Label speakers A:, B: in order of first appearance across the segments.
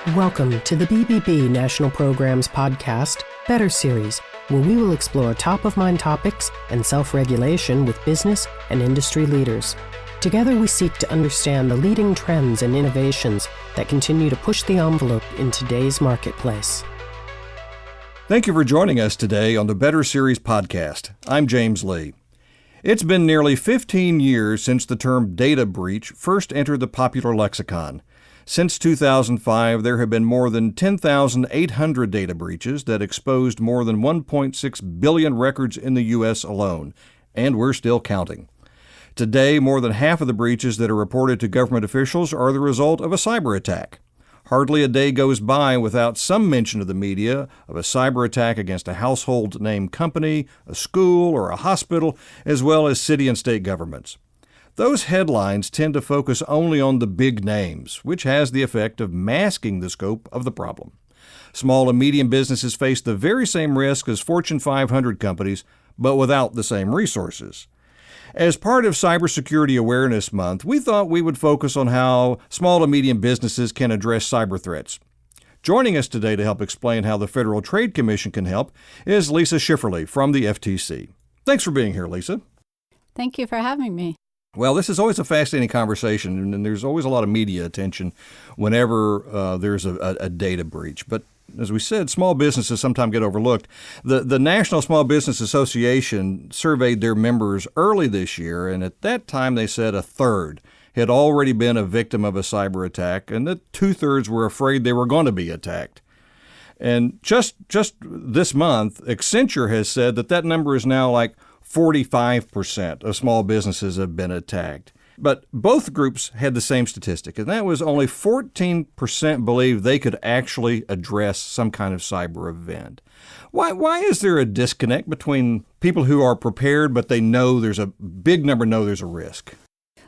A: Welcome to the BBB National Programs podcast, Better Series, where we will explore top-of-mind topics and self-regulation with business and industry leaders. Together we seek to understand the leading trends and innovations that continue to push the envelope in today's marketplace.
B: Thank you for joining us today on the Better Series podcast. I'm James Lee. It's been nearly 15 years since the term data breach first entered the popular lexicon. Since 2005, there have been more than 10,800 data breaches that exposed more than 1.6 billion records in the U.S. alone, and we're still counting. Today, more than half of the breaches that are reported to government officials are the result of a cyber attack. Hardly a day goes by without some mention of the media of a cyber attack against a household name company, a school, or a hospital, as well as city and state governments. Those headlines tend to focus only on the big names, which has the effect of masking the scope of the problem. Small and medium businesses face the very same risk as Fortune 500 companies, but without the same resources. As part of Cybersecurity Awareness Month, we thought we would focus on how small and medium businesses can address cyber threats. Joining us today to help explain how the Federal Trade Commission can help is Lisa Shifferle from the FTC. Thanks for being here, Lisa.
C: Thank you for having me.
B: Well, this is always a fascinating conversation, and there's always a lot of media attention whenever there's a data breach. But as we said, small businesses sometimes get overlooked. The National Small Business Association surveyed their members early this year, and at that time they said a third had already been a victim of a cyber attack, and that two-thirds were afraid they were going to be attacked. And just this month, Accenture has said that number is now like 45% of small businesses have been attacked. But both groups had the same statistic, and that was only 14% believe they could actually address some kind of cyber event. Why is there a disconnect between people who are prepared, but they know there's a big number know there's a risk?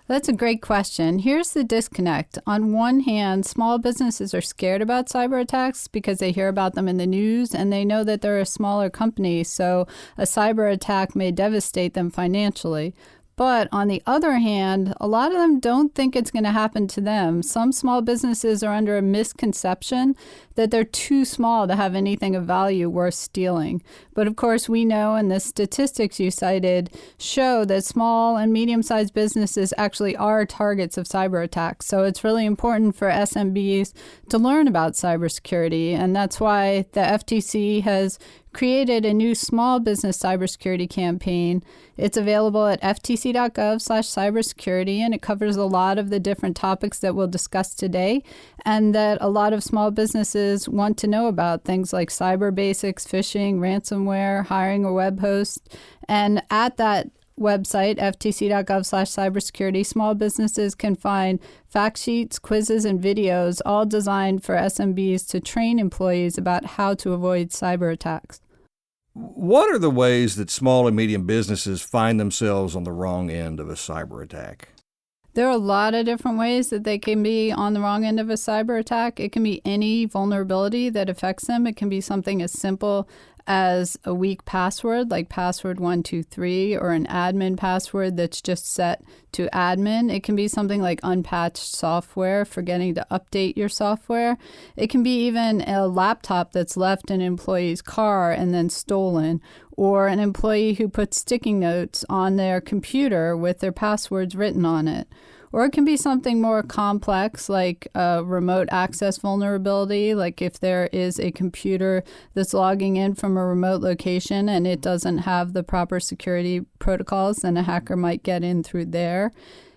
C: That's a great question. Here's the disconnect. On one hand, small businesses are scared about cyber attacks because they hear about them in the news and they know that they're a smaller company, so a cyber attack may devastate them financially. But on the other hand, a lot of them don't think it's going to happen to them. Some small businesses are under a misconception that they're too small to have anything of value worth stealing. But of course, we know, and the statistics you cited show that small and medium-sized businesses actually are targets of cyber attacks. So it's really important for SMBs to learn about cybersecurity, and that's why the FTC has created a new small business cybersecurity campaign. It's available at ftc.gov/cybersecurity, and it covers a lot of the different topics that we'll discuss today and that a lot of small businesses want to know about, things like cyber basics, phishing, ransomware, hiring a web host. And at that website, ftc.gov/cybersecurity, small businesses can find fact sheets, quizzes, and videos, all designed for SMBs to train employees about how to avoid cyber attacks.
B: What are the ways that small and medium businesses find themselves on the wrong end of a cyber attack?
C: There are a lot of different ways that they can be on the wrong end of a cyber attack. It can be any vulnerability that affects them. It can be something as simple as a weak password, like password 123, or an admin password that's just set to admin. It can be something like unpatched software, forgetting to update your software. It can be even a laptop that's left in an employee's car and then stolen, or an employee who puts sticky notes on their computer with their passwords written on it. Or it can be something more complex, like a remote access vulnerability, like if there is a computer that's logging in from a remote location and it doesn't have the proper security protocols, then a hacker might get in through there.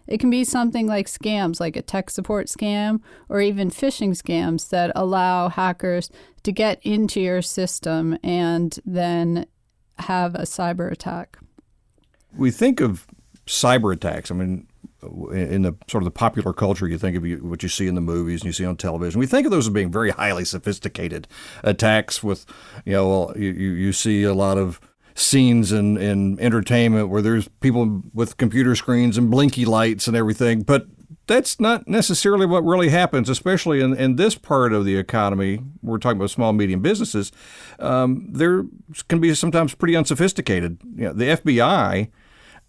C: It can be something like scams, like a tech support scam, or even phishing scams that allow hackers to get into your system and then have a cyber attack.
B: We think of cyber attacks. I mean, in the sort of the popular culture, you think of what you see in the movies and you see on television. We think of those as being very highly sophisticated attacks with, you see a lot of scenes in entertainment where there's people with computer screens and blinky lights and everything. But that's not necessarily what really happens, especially in this part of the economy. We're talking about small, medium businesses. There can be sometimes pretty unsophisticated. The FBI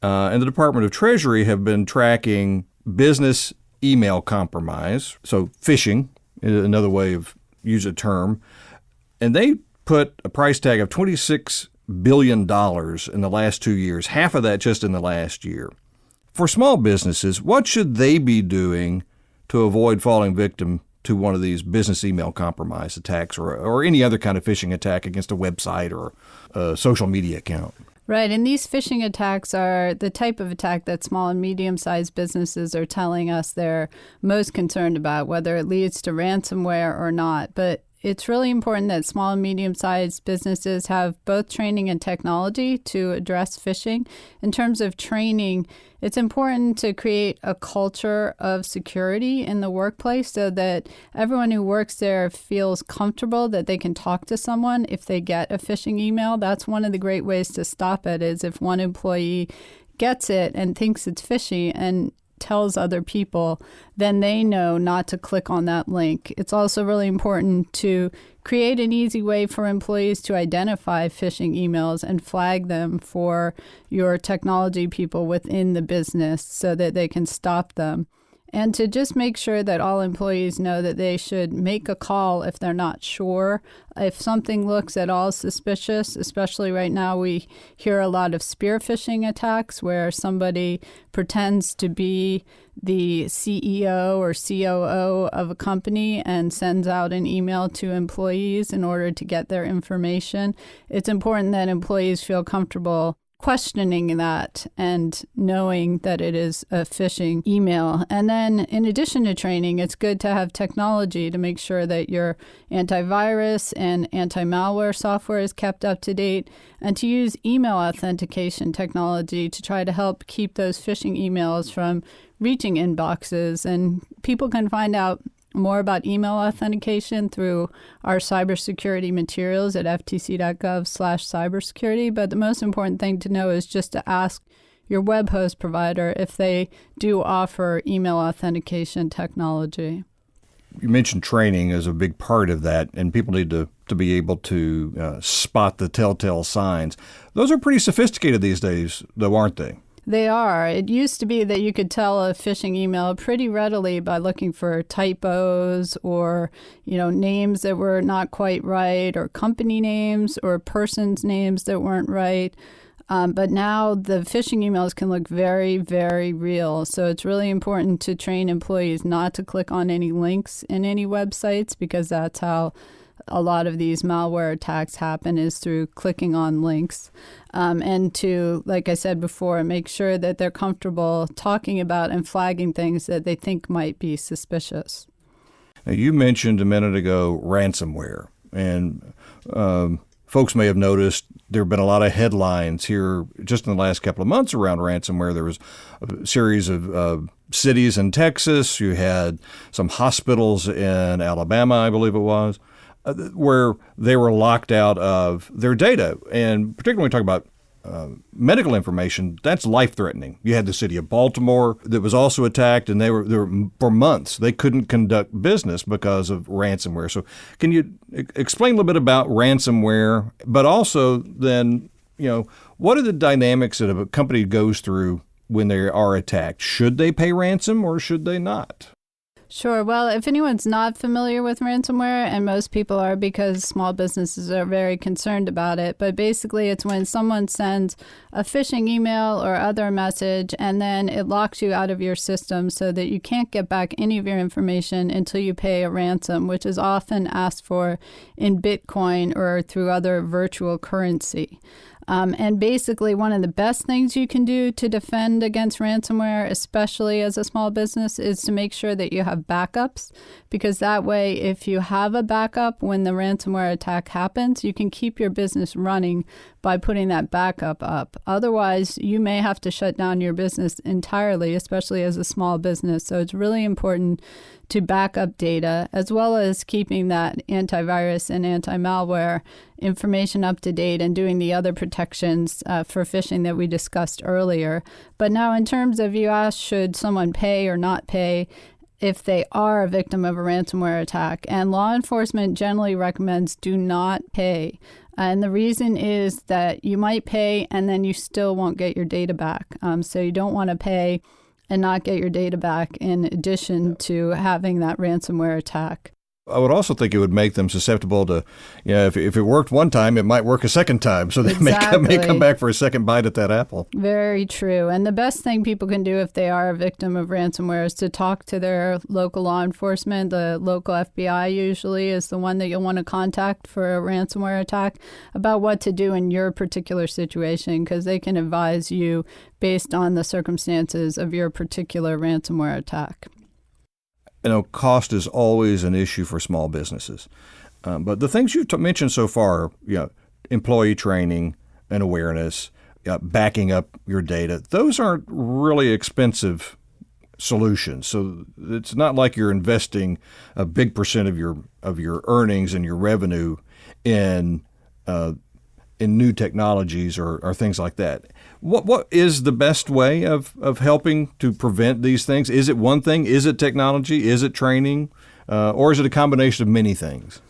B: and the Department of Treasury have been tracking business email compromise. So phishing is another way of use a term, and they put a price tag of $26 billion in the last 2 years, half of that just in the last year. For small businesses, what should they be doing to avoid falling victim to one of these business email compromise attacks or any other kind of phishing attack against a website or a social media account?
C: Right, and these phishing attacks are the type of attack that small and medium-sized businesses are telling us they're most concerned about, whether it leads to ransomware or not. But it's really important that small and medium-sized businesses have both training and technology to address phishing. In terms of training, it's important to create a culture of security in the workplace so that everyone who works there feels comfortable that they can talk to someone if they get a phishing email. That's one of the great ways to stop it, is if one employee gets it and thinks it's fishy and tells other people, then they know not to click on that link. It's also really important to create an easy way for employees to identify phishing emails and flag them for your technology people within the business so that they can stop them. And to just make sure that all employees know that they should make a call if they're not sure. If something looks at all suspicious, especially right now, we hear a lot of spear phishing attacks where somebody pretends to be the CEO or COO of a company and sends out an email to employees in order to get their information. It's important that employees feel comfortable questioning that and knowing that it is a phishing email. And then in addition to training, it's good to have technology to make sure that your antivirus and anti-malware software is kept up to date, and to use email authentication technology to try to help keep those phishing emails from reaching inboxes. And people can find out more about email authentication through our cybersecurity materials at ftc.gov/cybersecurity. But the most important thing to know is just to ask your web host provider if they do offer email authentication technology.
B: You mentioned training as a big part of that, and people need to be able to spot the telltale signs. Those are pretty sophisticated these days, though, aren't they?
C: They are. It used to be that you could tell a phishing email pretty readily by looking for typos or, names that were not quite right, or company names or persons' names that weren't right. But now the phishing emails can look very, very real. So it's really important to train employees not to click on any links in any websites, because that's how a lot of these malware attacks happen, is through clicking on links. And to, like I said before, make sure that they're comfortable talking about and flagging things that they think might be suspicious.
B: Now, you mentioned a minute ago ransomware, and folks may have noticed there have been a lot of headlines here just in the last couple of months around ransomware. There was a series of cities in Texas. You had some hospitals in Alabama, I believe it was, where they were locked out of their data. And particularly when we talk about medical information, that's life-threatening. You had the city of Baltimore that was also attacked, and they were for months, they couldn't conduct business because of ransomware. So can you explain a little bit about ransomware, but also then, what are the dynamics that a company goes through when they are attacked? Should they pay ransom or should they not?
C: Sure. Well, if anyone's not familiar with ransomware, and most people are because small businesses are very concerned about it, but basically it's when someone sends a phishing email or other message and then it locks you out of your system so that you can't get back any of your information until you pay a ransom, which is often asked for in Bitcoin or through other virtual currency. And basically, one of the best things you can do to defend against ransomware, especially as a small business, is to make sure that you have backups, because that way, if you have a backup when the ransomware attack happens, you can keep your business running by putting that backup up. Otherwise, you may have to shut down your business entirely, especially as a small business. So it's really important to back up data, as well as keeping that antivirus and anti-malware information up to date and doing the other protections for phishing that we discussed earlier. But now, in terms of, you asked, should someone pay or not pay if they are a victim of a ransomware attack? And law enforcement generally recommends do not pay. And the reason is that you might pay and then you still won't get your data back. So you don't want to pay and not get your data back in addition to having that ransomware attack.
B: I would also think it would make them susceptible to, if it worked one time, it might work a second time. So they may come back for a second bite at that apple.
C: Very true. And the best thing people can do if they are a victim of ransomware is to talk to their local law enforcement. The local FBI usually is the one that you'll want to contact for a ransomware attack about what to do in your particular situation, because they can advise you based on the circumstances of your particular ransomware attack.
B: Cost is always an issue for small businesses. But the things you've mentioned so far, employee training and awareness, backing up your data, those aren't really expensive solutions. So it's not like you're investing a big percent of your earnings and your revenue in new technologies or things like that. What is the best way of helping to prevent these things? Is it one thing? Is it technology? Is it training? Or is it a combination of many things?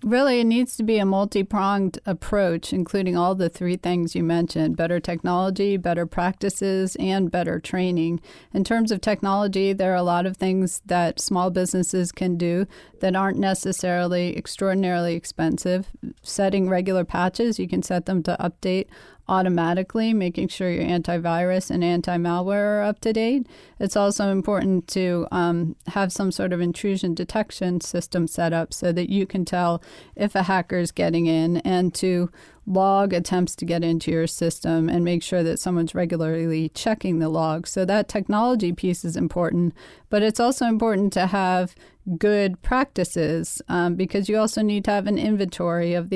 C: Really, it needs to be a multi-pronged approach, including all the three things you mentioned: better technology, better practices, and better training. In terms of technology, there are a lot of things that small businesses can do that aren't necessarily extraordinarily expensive. Setting regular patches, you can set them to update automatically, making sure your antivirus and anti-malware are up to date. It's also important to have some sort of intrusion detection system set up so that you can tell if a hacker is getting in, and to log attempts to get into your system and make sure that someone's regularly checking the logs. So that technology piece is important, but it's also important to have good practices because you also need to have an inventory of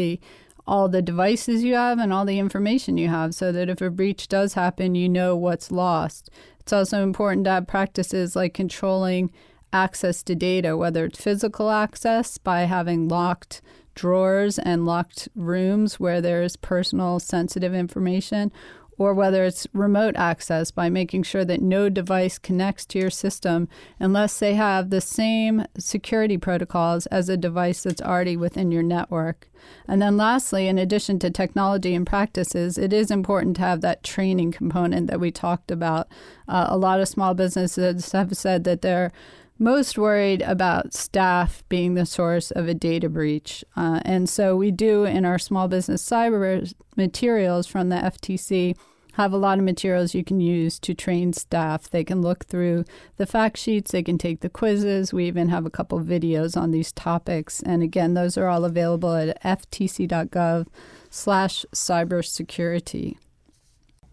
C: all the devices you have and all the information you have, so that if a breach does happen, you know what's lost. It's also important to have practices like controlling access to data, whether it's physical access by having locked drawers and locked rooms where there's personal sensitive information, or whether it's remote access by making sure that no device connects to your system unless they have the same security protocols as a device that's already within your network. And then lastly, in addition to technology and practices, it is important to have that training component that we talked about. A lot of small businesses have said that they're most worried about staff being the source of a data breach. And so we do, in our small business cyber materials from the FTC, have a lot of materials you can use to train staff. They can look through the fact sheets, they can take the quizzes. We even have a couple videos on these topics. And again, those are all available at ftc.gov/cybersecurity.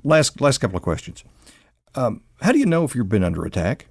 B: Last couple of questions. How do you know if you've been under attack?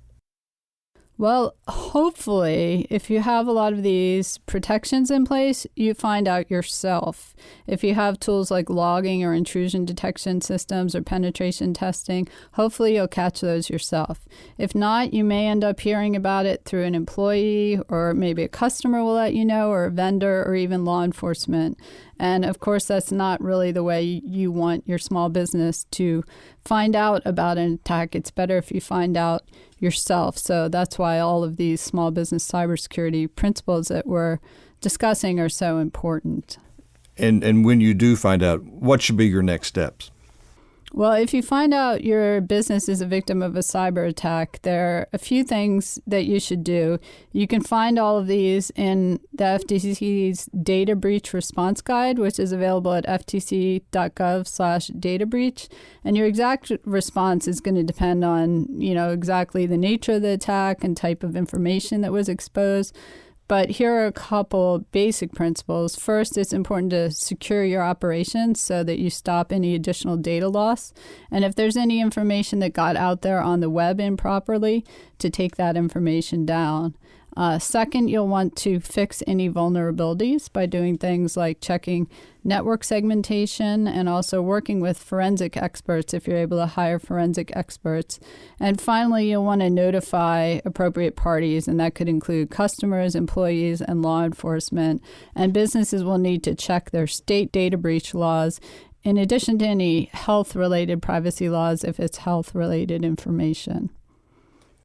C: Well, hopefully, if you have a lot of these protections in place, you find out yourself. If you have tools like logging or intrusion detection systems or penetration testing, hopefully you'll catch those yourself. If not, you may end up hearing about it through an employee, or maybe a customer will let you know, or a vendor, or even law enforcement. And of course, that's not really the way you want your small business to find out about an attack. It's better if you find out yourself. So that's why all of these small business cybersecurity principles that we're discussing are so important.
B: And when you do find out, what should be your next steps?
C: Well, if you find out your business is a victim of a cyber attack, there are a few things that you should do. You can find all of these in the FTC's Data Breach Response Guide, which is available at ftc.gov/data breach. And your exact response is going to depend on, exactly the nature of the attack and type of information that was exposed. But here are a couple basic principles. First, it's important to secure your operations so that you stop any additional data loss. And if there's any information that got out there on the web improperly, to take that information down. Second, you'll want to fix any vulnerabilities by doing things like checking network segmentation and also working with forensic experts if you're able to hire forensic experts. And finally, you'll want to notify appropriate parties, and that could include customers, employees, and law enforcement. And businesses will need to check their state data breach laws in addition to any health-related privacy laws if it's health-related information.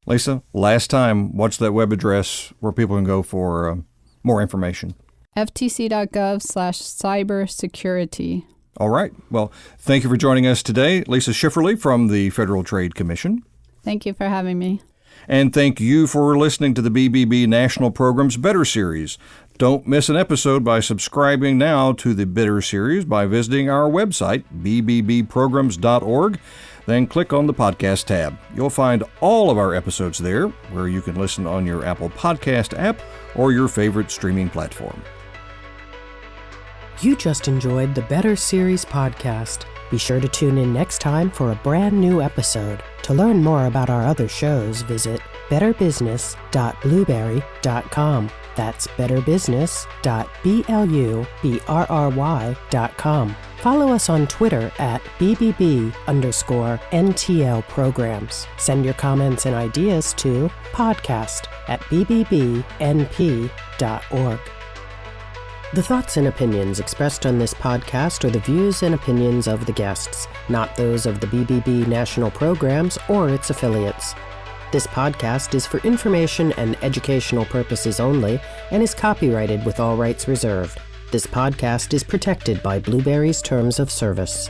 B: Lisa, last time, what's that web address where people can go for more information?
C: ftc.gov/cybersecurity.
B: All right. Well, thank you for joining us today. Lisa Shifferle from the Federal Trade Commission.
C: Thank you for having me.
B: And thank you for listening to the BBB National Programs Better Series. Don't miss an episode by subscribing now to the Better Series by visiting our website, bbbprograms.org. Then click on the podcast tab. You'll find all of our episodes there, where you can listen on your Apple Podcast app or your favorite streaming platform.
A: You just enjoyed the Better Series podcast. Be sure to tune in next time for a brand new episode. To learn more about our other shows, visit betterbusiness.blueberry.com. That's betterbusiness.blueberry.com. Follow us on Twitter at BBB_NTL programs. Send your comments and ideas to podcast@bbbnp.org. The thoughts and opinions expressed on this podcast are the views and opinions of the guests, not those of the BBB National Programs or its affiliates. This podcast is for information and educational purposes only and is copyrighted with all rights reserved. This podcast is protected by Blueberry's Terms of Service.